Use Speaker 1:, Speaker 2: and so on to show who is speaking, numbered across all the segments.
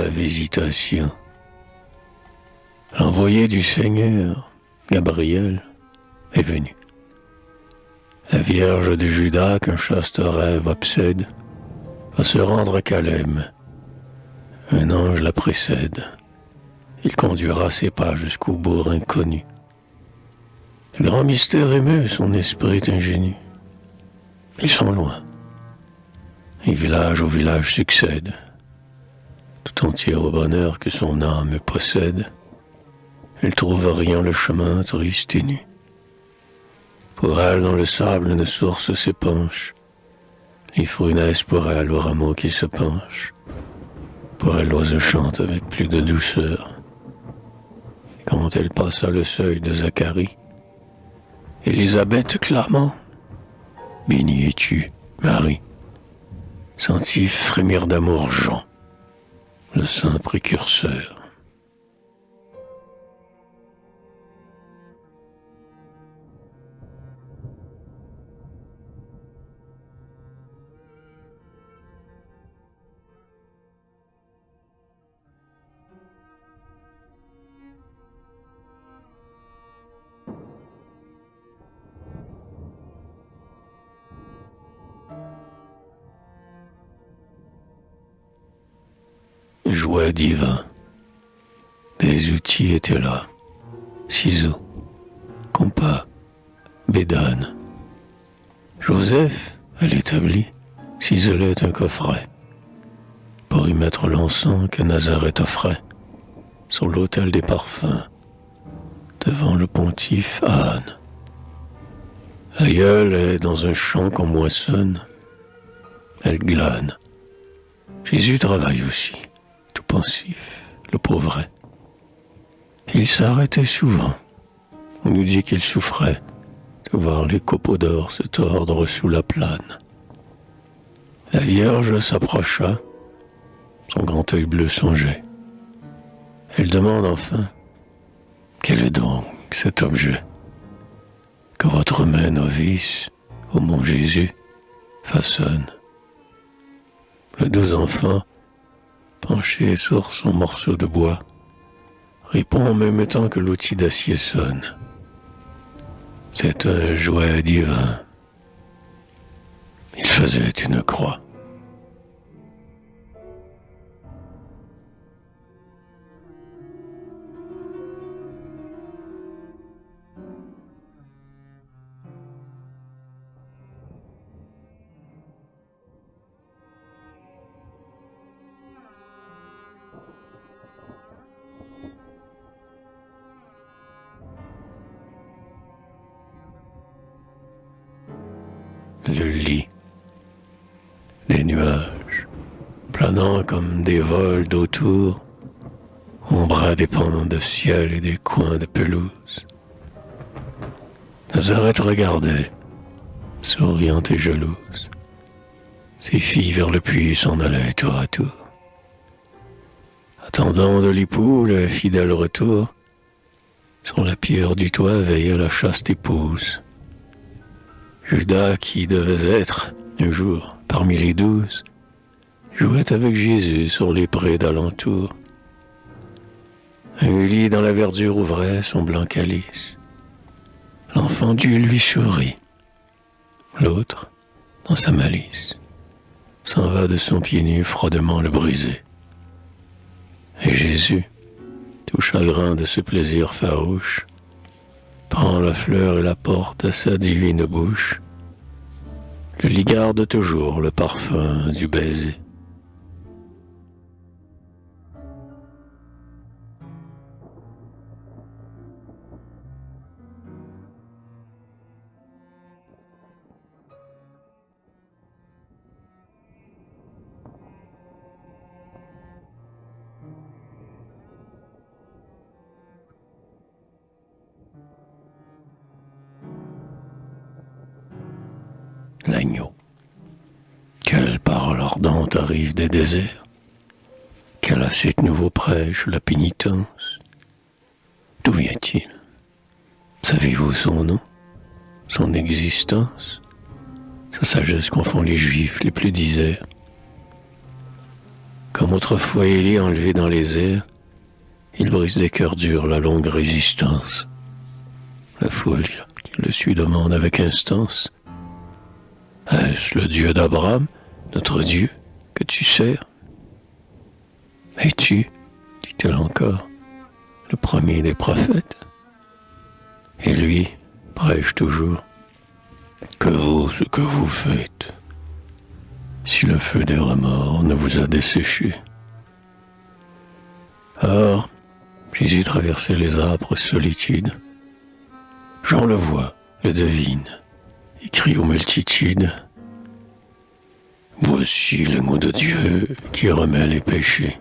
Speaker 1: la visitation. L'envoyé du Seigneur, Gabriel, est venu. La Vierge de Juda qu'un chaste rêve obsède va se rendre à Calem. Un ange la précède. Il conduira ses pas jusqu'au bourg inconnu. Le grand mystère émeut son esprit ingénu. Ils sont loin. Et village au village succède, tout entier au bonheur que son âme possède. Elle trouve rien le chemin triste et nu. Pour elle, dans le sable, une source s'épanche. Les fruits naissent pour elle au rameau qui se penche. Pour elle, l'oiseau chante avec plus de douceur. Et quand elle passa le seuil de Zacharie, Élisabeth clamant, « Bénie es-tu, Marie !» sentit frémir d'amour Jean, le saint précurseur. Jouet divin. Des outils étaient là. Ciseaux, compas, bédane. Joseph, à l'établi, ciselait un coffret pour y mettre l'encens que Nazareth offrait sur l'autel des parfums devant le pontife Anne. Aïeul est dans un champ qu'on moissonne. Elle glane. Jésus travaille aussi. Pensif, le pauvret. Il s'arrêtait souvent. On nous dit qu'il souffrait de voir les copeaux d'or se tordre sous la plane. La Vierge s'approcha, son grand œil bleu songeait. Elle demande enfin, quel est donc cet objet que votre main novice, ô mon Jésus, façonne? Le doux enfant, penché sur son morceau de bois, répond en même temps que l'outil d'acier sonne. C'est un jouet divin. Il faisait une croix. Le lit, des nuages, planant comme des vols d'autour, ombra des pans de ciel et des coins de pelouse. Nazareth regardait, souriante et jalouse. Ses filles vers le puits s'en allaient tour à tour. Attendant de l'époux le fidèle retour, sur la pierre du toit veillait la chaste épouse. Judas, qui devait être, un jour, parmi les 12, jouait avec Jésus sur les prés d'alentour. Un lit dans la verdure ouvrait son blanc calice. L'enfant Dieu lui sourit. L'autre, dans sa malice, s'en va de son pied nu froidement le briser. Et Jésus, tout chagrin de ce plaisir farouche, prend la fleur et la porte à sa divine bouche. Le lit garde toujours le parfum du baiser. L'agneau. Quelle parole ardente arrive des déserts, quel ascète nouveau prêche la pénitence. D'où vient-il? Savez-vous son nom, son existence? Sa sagesse confond les juifs les plus disers. Comme autrefois Élie enlevé dans les airs, il brise des cœurs durs la longue résistance. La foule qui le suit demande avec instance: est-ce le Dieu d'Abraham, notre Dieu, que tu sers? Es-tu, dit-elle encore, le premier des prophètes? Et lui prêche toujours: que vaut ce que vous faites, si le feu des remords ne vous a desséché? Or, Jésus traversait les âpres solitudes. Jean le voit, le devine, et crie aux multitudes: voici l'agneau de Dieu qui remet les péchés.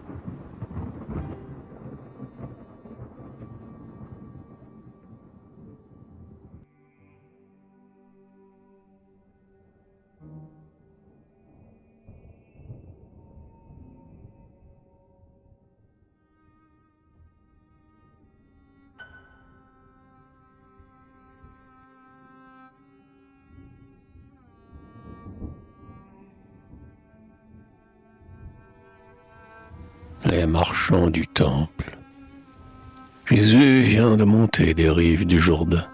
Speaker 1: Les marchands du temple. Jésus vient de monter des rives du Jourdain.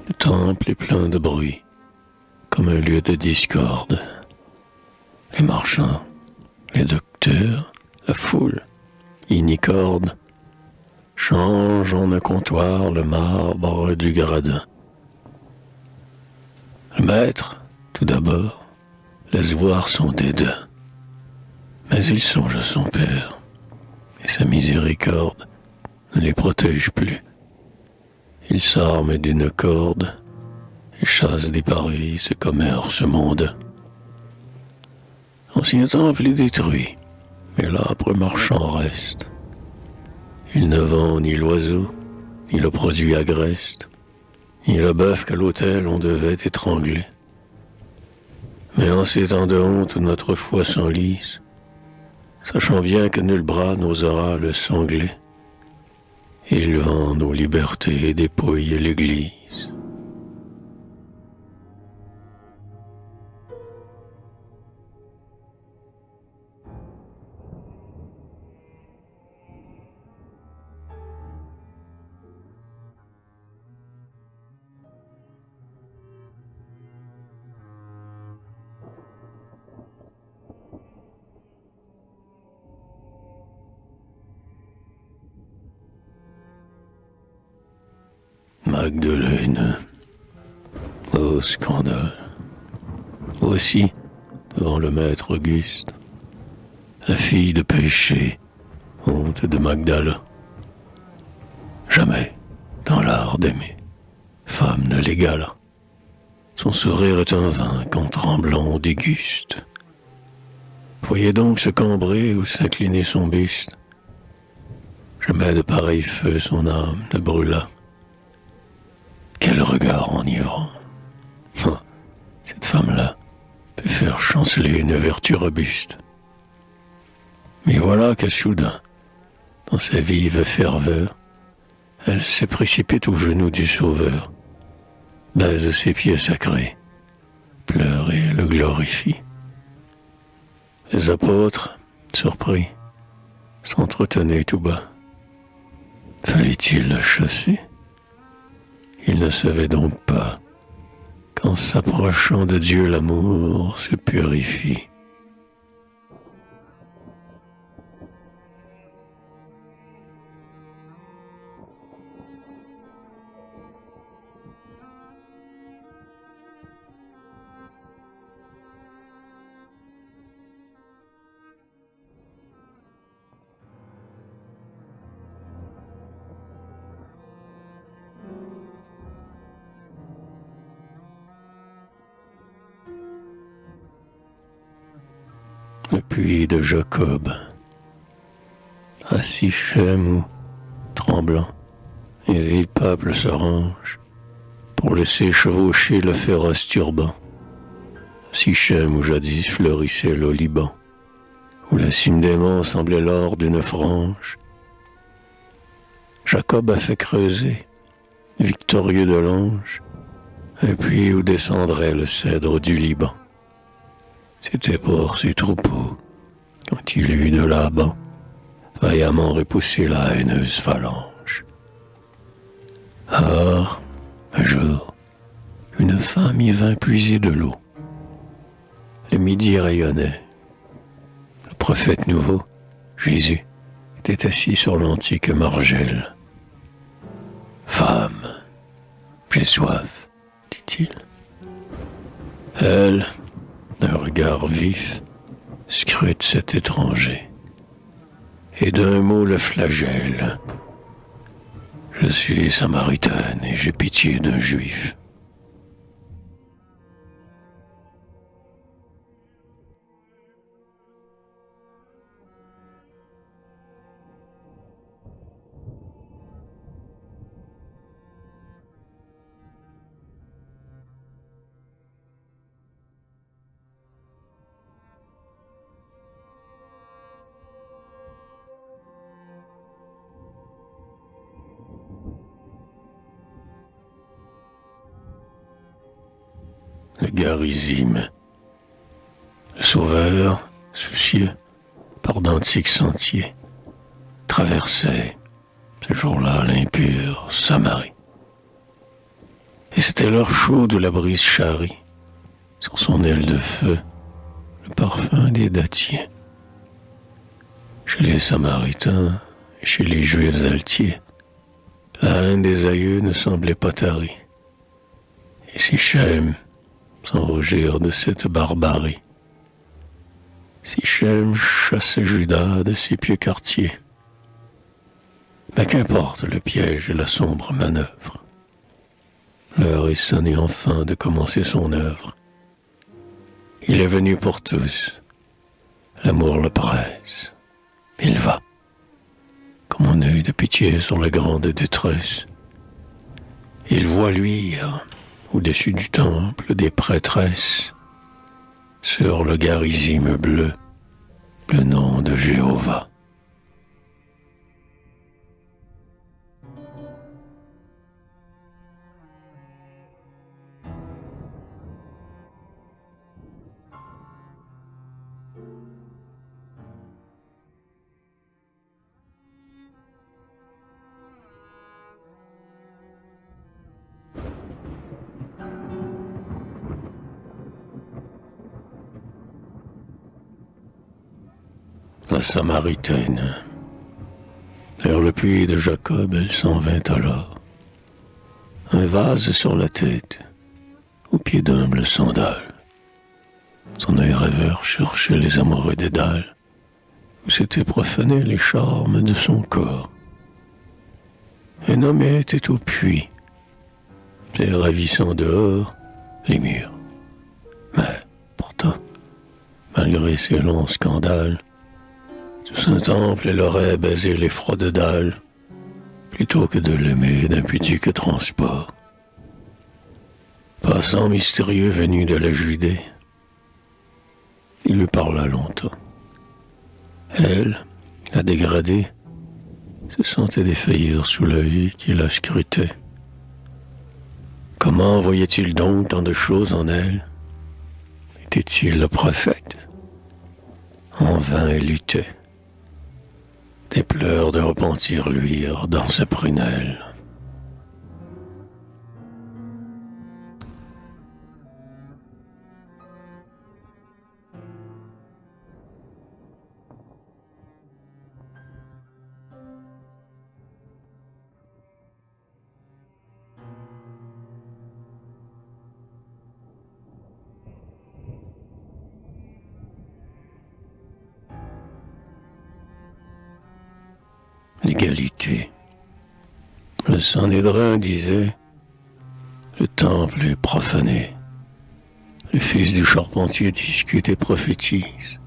Speaker 1: Le temple est plein de bruit, comme un lieu de discorde. Les marchands, les docteurs, la foule, inicorde, changent en un comptoir le marbre du gradin. Le maître, tout d'abord, laisse voir son dédain. Mais il songe à son père, et sa miséricorde ne les protège plus. Il s'arme d'une corde, et chasse des parvis ce commerce mondain. L'ancien temple est détruit, mais l'âpre marchand reste. Il ne vend ni l'oiseau, ni le produit agreste, ni le bœuf qu'à l'autel on devait étrangler. Mais en ces temps de honte où notre foi s'enlise, sachant bien que nul bras n'osera le sangler, il vend nos libertés et dépouille l'Église. Magdeleine, ô scandale! Voici, devant le maître Auguste, la fille de péché, honte de Magdala. Jamais, dans l'art d'aimer, femme ne l'égala. Son sourire est un vin qu'en tremblant on déguste. Voyez donc se cambrer ou s'incliner son buste. Jamais de pareil feu son âme ne brûla. Quel regard enivrant! Cette femme-là peut faire chanceler une vertu robuste. Mais voilà que soudain, dans sa vive ferveur, elle se précipite aux genoux du Sauveur, baise ses pieds sacrés, pleure et le glorifie. Les apôtres, surpris, s'entretenaient tout bas. Fallait-il la chasser? Ils ne savaient donc pas qu'en s'approchant de Dieu l'amour se purifie. Le puits de Jacob, à Sichem où, tremblant, les vil peuple se range pour laisser chevaucher le féroce turban. À Sichem où jadis fleurissait le Liban, où la cime des monts semblait l'or d'une frange. Jacob a fait creuser, victorieux de l'ange, un puits où descendrait le cèdre du Liban. C'était pour ses troupeaux, quand quand il eut de Laban vaillamment repoussé la haineuse phalange. Or, un jour, une femme y vint puiser de l'eau. Le midi rayonnait. Le prophète nouveau, Jésus, était assis sur l'antique margelle. « Femme, j'ai soif, dit-il. » Elle, d'un regard vif, scrute cet étranger, et d'un mot le flagelle. « Je suis samaritaine et j'ai pitié d'un juif. » Le Garizim, le sauveur, soucieux, par d'antiques sentiers, traversait, ce jour-là, l'impure Samarie. Et c'était l'heure chaude où la brise charrie, sur son aile de feu, le parfum des dattiers. Chez les Samaritains et chez les Juifs altiers, la haine des aïeux ne semblait pas tarie. Et Sichem, sans rougir de cette barbarie, Sichem chassait Judas de ses pieux quartiers. Mais qu'importe le piège et la sombre manœuvre, l'heure est sonnée enfin de commencer son œuvre. Il est venu pour tous, l'amour le presse, il va, comme un œil de pitié sur la grande détresse. Il voit luire, au-dessus du temple des prêtresses, sur le Garizim bleu, le nom de Jéhovah. La Samaritaine, vers le puits de Jacob, elle s'en vint alors, un vase sur la tête, aux pieds d'humbles sandales. Son œil rêveur cherchait les amoureux dédales, où s'étaient profanés les charmes de son corps. Un homme était au puits, et ravissant dehors les murs. Mais, pourtant, malgré ces longs scandales, tout Saint-Temple, elle aurait baisé les froides dalles, plutôt que de l'aimer d'un pudique transport. Passant mystérieux venu de la Judée, il lui parla longtemps. Elle, la dégradée, se sentait défaillir sous l'œil qui la scrutait. Comment voyait-il donc tant de choses en elle? Était-il le prophète? En vain elle luttait. Des pleurs de repentir luirent dans sa prunelle. L'égalité. Le Sanhédrin disait « Le temple est profané. Le fils du charpentier discute et prophétise.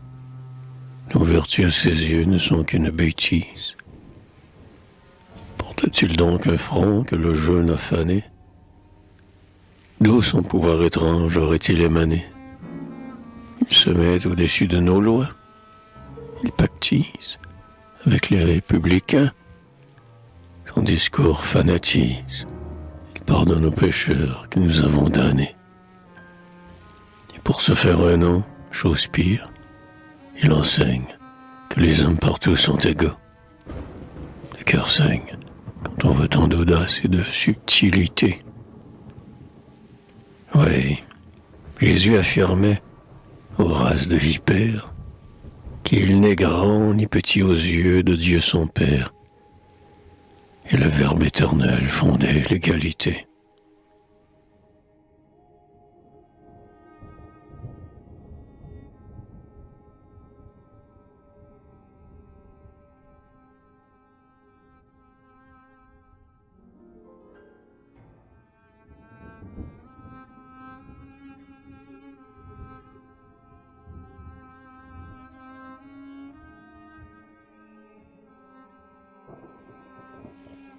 Speaker 1: L'ouverture de ses yeux ne sont qu'une bêtise. Porte-t-il donc un front que le jeûne a fané? D'où son pouvoir étrange aurait-il émané? Il se met au-dessus de nos lois. Il pactise avec les républicains. Son discours fanatise. Il pardonne aux pécheurs que nous avons damnés. Et pour se faire un nom, chose pire, il enseigne que les hommes partout sont égaux. Le cœur saigne quand on voit tant d'audace et de subtilité. Oui, Jésus affirmait, aux races de vipères, qu'il n'est grand ni petit aux yeux de Dieu son Père. Et le Verbe éternel fondait l'égalité.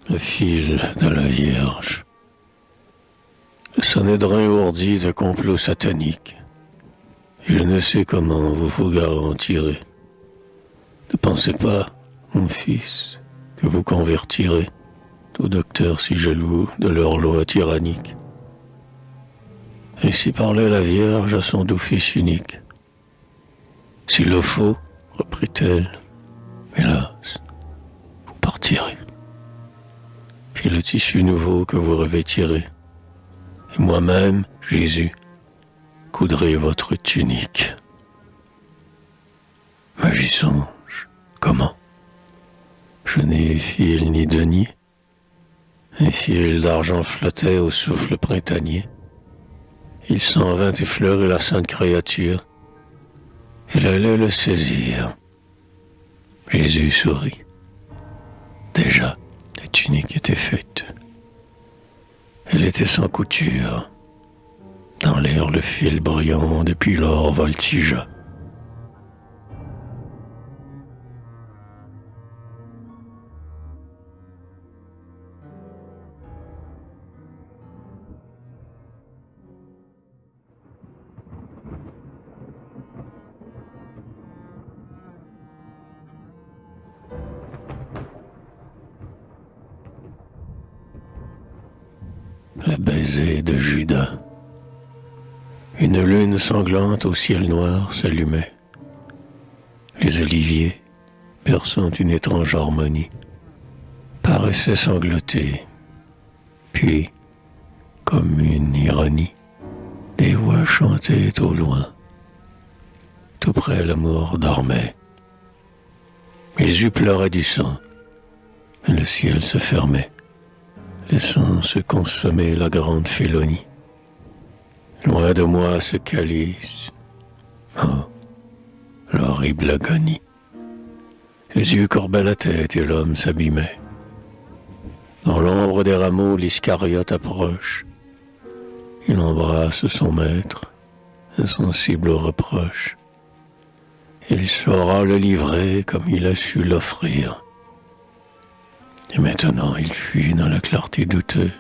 Speaker 1: Le fil de la Vierge. Le Sanhédrin ourdi d'un complot satanique. Et je ne sais comment vous vous garantirez. Ne pensez pas, mon fils, que vous convertirez tout docteur si jaloux de leur loi tyrannique. Ainsi parlait la Vierge à son doux fils unique. S'il le faut, reprit-elle, hélas, vous partirez. J'ai le tissu nouveau que vous revêtirez, et moi-même, Jésus, coudrai votre tunique. Mais j'y songe, comment? Je n'ai fil ni denier, un fil d'argent flottait au souffle printanier. Il s'en vint effleurer la sainte créature. Elle allait le saisir. Jésus sourit. Déjà, la tunique était faite. Elle était sans couture. Dans l'air, le fil brillant depuis l'or voltigea. Le baiser de Judas. Une lune sanglante au ciel noir s'allumait. Les oliviers, perçant une étrange harmonie, paraissaient sangloter. Puis, comme une ironie, des voix chantaient au loin. Tout près, l'amour dormait. Jésus pleurait du sang, mais le ciel se fermait, laissant se consommer la grande félonie. Loin de moi ce calice, oh, l'horrible agonie. Les yeux courbaient la tête et l'homme s'abîmait. Dans l'ombre des rameaux, l'Iscariote approche. Il embrasse son maître, insensible aux reproches. Il saura le livrer comme il a su l'offrir. Et maintenant il fuit dans la clarté douteuse.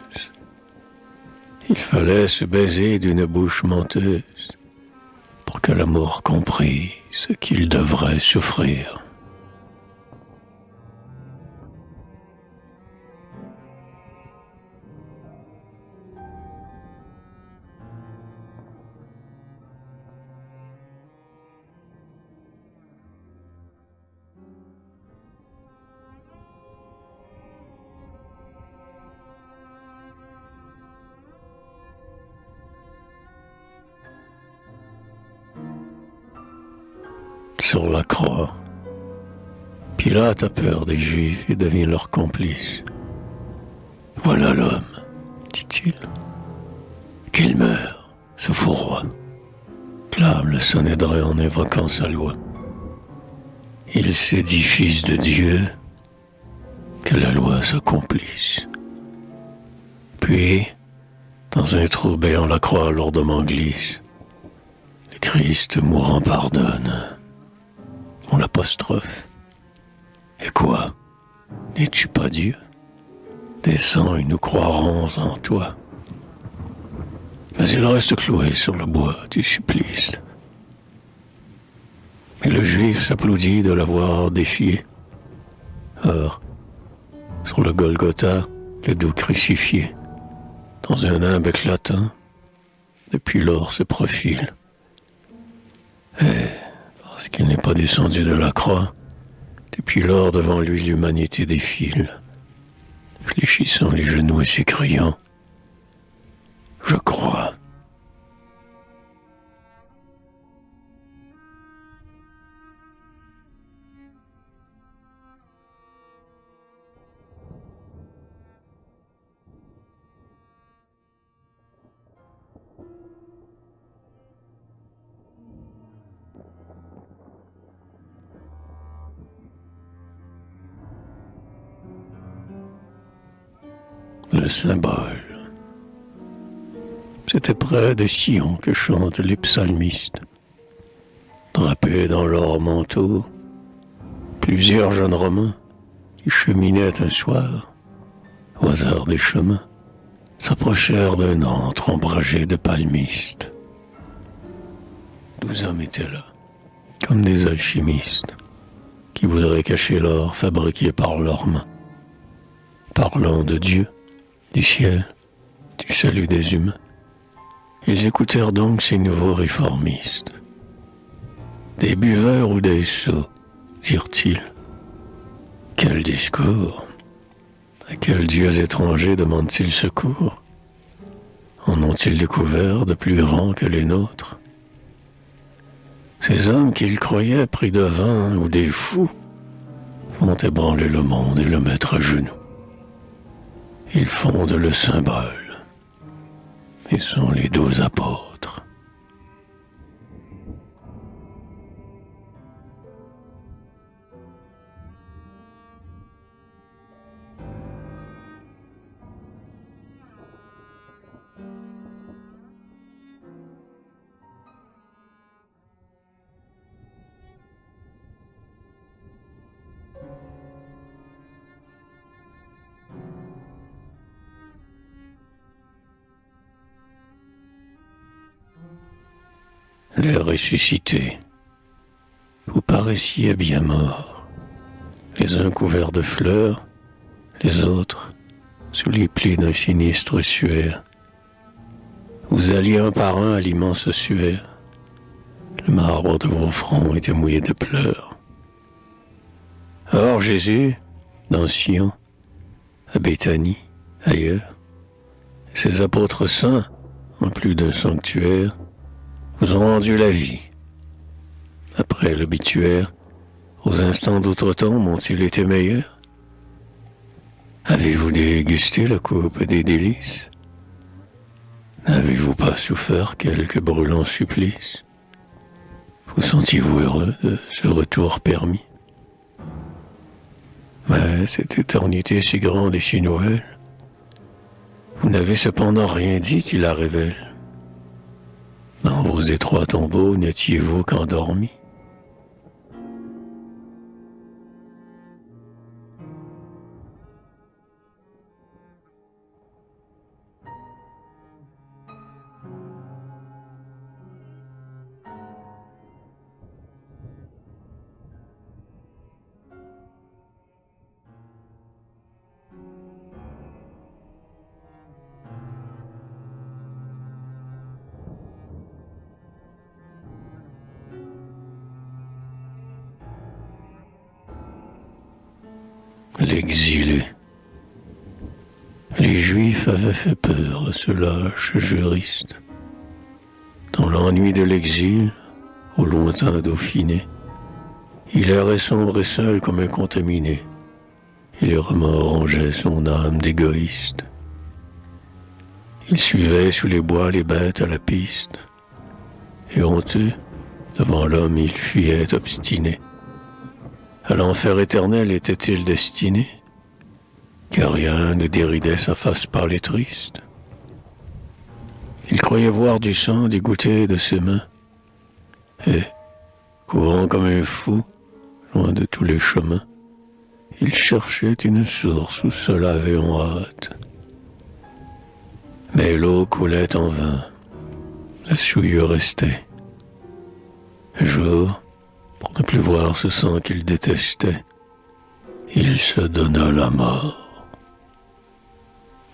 Speaker 1: Il fallait se baiser d'une bouche menteuse pour que l'amour comprît ce qu'il devrait souffrir. Sur la croix, Pilate a peur des Juifs et devient leur complice. Voilà l'homme, dit-il, qu'il meure, ce faux roi, clame le Sanhédrin en invoquant sa loi. Il s'est dit fils de Dieu, que la loi s'accomplisse. Puis, dans un trou béant la croix lourdement glisse, le Christ mourant pardonne. On l'apostrophe. Et quoi? N'es-tu pas Dieu? Descends et nous croirons en toi. Mais il reste cloué sur le bois du supplice. Et le Juif s'applaudit de l'avoir défié. Or, sur le Golgotha, le doux crucifié, dans un nimbe éclatant, depuis lors se profile. Et parce qu'il n'est pas descendu de la croix, Depuis lors, devant lui, l'humanité défile, fléchissant les genoux et s'écriant « Je crois ». Le symbole. C'était près de Sion que chantent les psalmistes. Drapés dans leurs manteaux, plusieurs jeunes Romains qui cheminaient un soir, au hasard des chemins, s'approchèrent d'un antre ombragé de palmistes. 12 hommes étaient là, comme des alchimistes, qui voudraient cacher l'or fabriqué par leurs mains, parlant de Dieu, du ciel, du salut des humains. Ils écoutèrent donc ces nouveaux réformistes. Des buveurs ou des sots, dirent-ils. Quel discours! À quels dieux étrangers demandent-ils secours? En ont-ils découvert de plus grands que les nôtres? Ces hommes qu'ils croyaient pris de vin ou des fous vont ébranler le monde et le mettre à genoux. Ils fondent le symbole et sont les 12 apôtres. Les ressuscités, vous paraissiez bien morts, les uns couverts de fleurs, les autres sous les plis d'un sinistre suaire. Vous alliez un par un à l'immense suaire, le marbre de vos fronts était mouillé de pleurs. Or Jésus, dans Sion, à Béthanie, ailleurs, ses apôtres saints, en plus d'un sanctuaire, vous ont rendu la vie. Après l'obituaire, aux instants d'outre-tombe ont-ils été meilleurs? Avez-vous dégusté la coupe des délices? N'avez-vous pas souffert quelque brûlant supplice? Vous sentiez-vous heureux de ce retour permis? Mais cette éternité si grande et si nouvelle, vous n'avez cependant rien dit qui la révèle. Dans vos étroits tombeaux, n'étiez-vous qu'endormis? L'exilé. Les Juifs avaient fait peur à ce lâche juriste. Dans l'ennui de l'exil, au lointain Dauphiné, il errait sombre et seul comme un contaminé, et les remords rongeaient son âme d'égoïste. Il suivait sous les bois les bêtes à la piste, et honteux, devant l'homme il fuyait obstiné. À l'enfer éternel était-il destiné? Car rien ne déridait sa face pâle et triste. Il croyait voir du sang dégoûter de ses mains, et, courant comme un fou, loin de tous les chemins, il cherchait une source où se laver en hâte. Mais l'eau coulait en vain, la souillure restait. Un jour, pour ne plus voir ce sang qu'il détestait, il se donna la mort.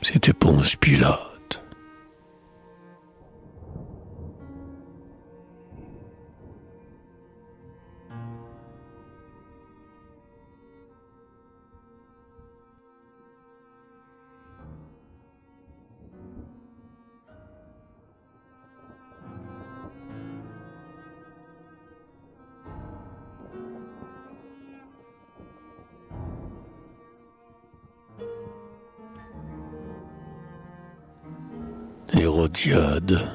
Speaker 1: C'était Ponce Pilate. Hérodiade.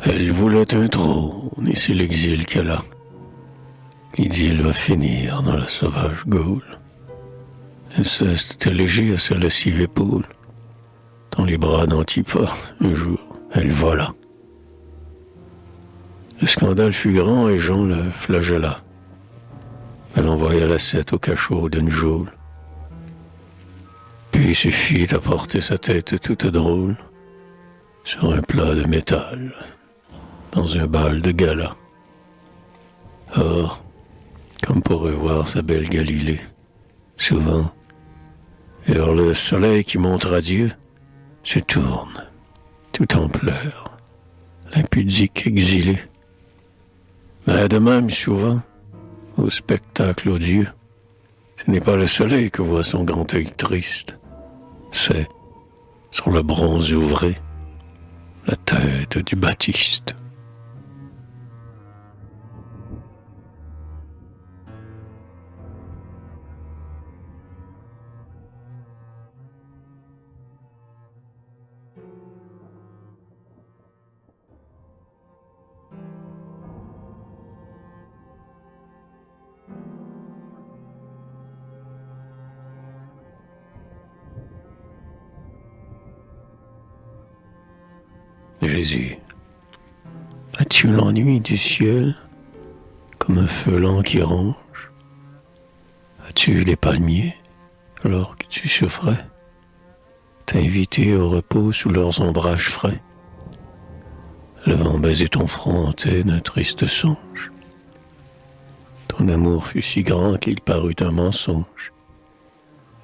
Speaker 1: Elle voulait un trône, et c'est l'exil qu'elle a. L'idylle va finir dans la sauvage Gaule. L'inceste est léger à sa lascive épaule. Dans les bras d'Antipas, un jour, elle vola. Le scandale fut grand et Jean le flagella. Elle envoya l'ascète au cachot d'une geôle. Puis suffit à porter sa tête toute drôle sur un plat de métal, dans un bal de gala. Or, comme pour revoir sa belle Galilée, souvent, vers le soleil qui montre à Dieu, se tourne, tout en pleurs, l'impudique exilé. Mais de même, souvent, au spectacle odieux, ce n'est pas le soleil que voit son grand œil triste, c'est, sur le bronze ouvré, la tête du Baptiste. Jésus, as-tu l'ennui du ciel, comme un feu lent qui ronge? As-tu les palmiers, alors que tu souffrais, t'inviter au repos sous leurs ombrages frais? Le vent baisait ton front hanté d'un triste songe. Ton amour fut si grand qu'il parut un mensonge,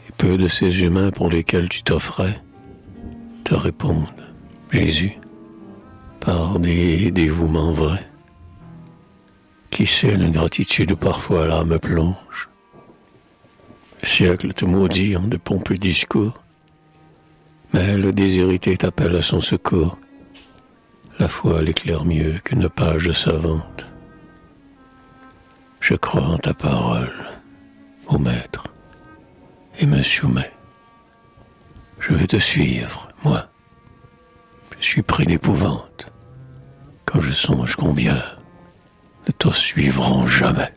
Speaker 1: et peu de ces humains pour lesquels tu t'offrais te répondent, Jésus, par des dévouements vrais. Qui sait l'ingratitude où parfois l'âme plonge? Le siècle te maudit en de pompeux discours, mais le désirité t'appelle à son secours. La foi l'éclaire mieux qu'une page savante. Je crois en ta parole, ô Maître, et me soumets. Je veux te suivre, moi. Je suis pris d'épouvante quand je songe combien ne te suivront jamais.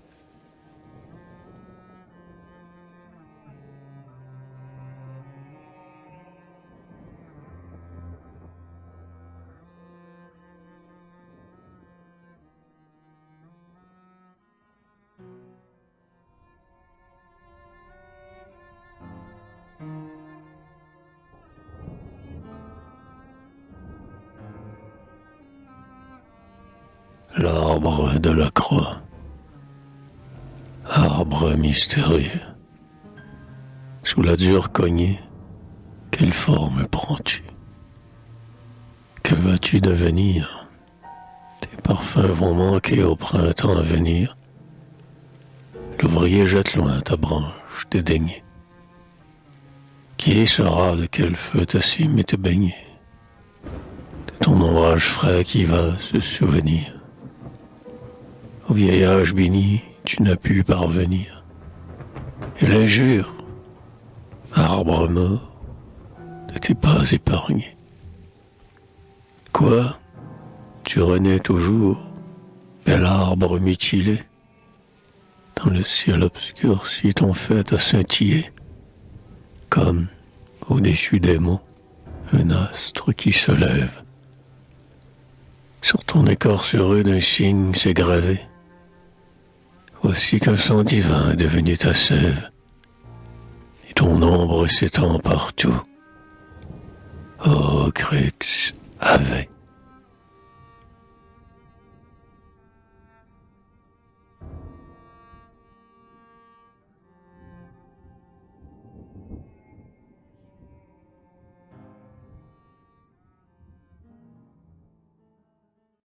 Speaker 1: L'arbre de la croix, arbre mystérieux, sous la dure cognée, quelle forme prends-tu? Que vas-tu devenir? Tes parfums vont manquer au printemps à venir. L'ouvrier jette loin ta branche dédaignée. Qui saura de quel feu ta cime est baignée? De ton ombrage frais qui va se souvenir. Au vieil âge béni, tu n'as pu parvenir. Et l'injure, arbre mort, ne t'est pas épargné. Quoi? Tu renais toujours, bel arbre mutilé. Dans le ciel obscurci, ton fait a scintillé, comme, au-dessus des monts, un astre qui se lève. Sur ton écorce heureux d'un signe s'est gravé. Voici qu'un sang divin est devenu ta sève, et ton ombre s'étend partout. Ô Crux, Ave.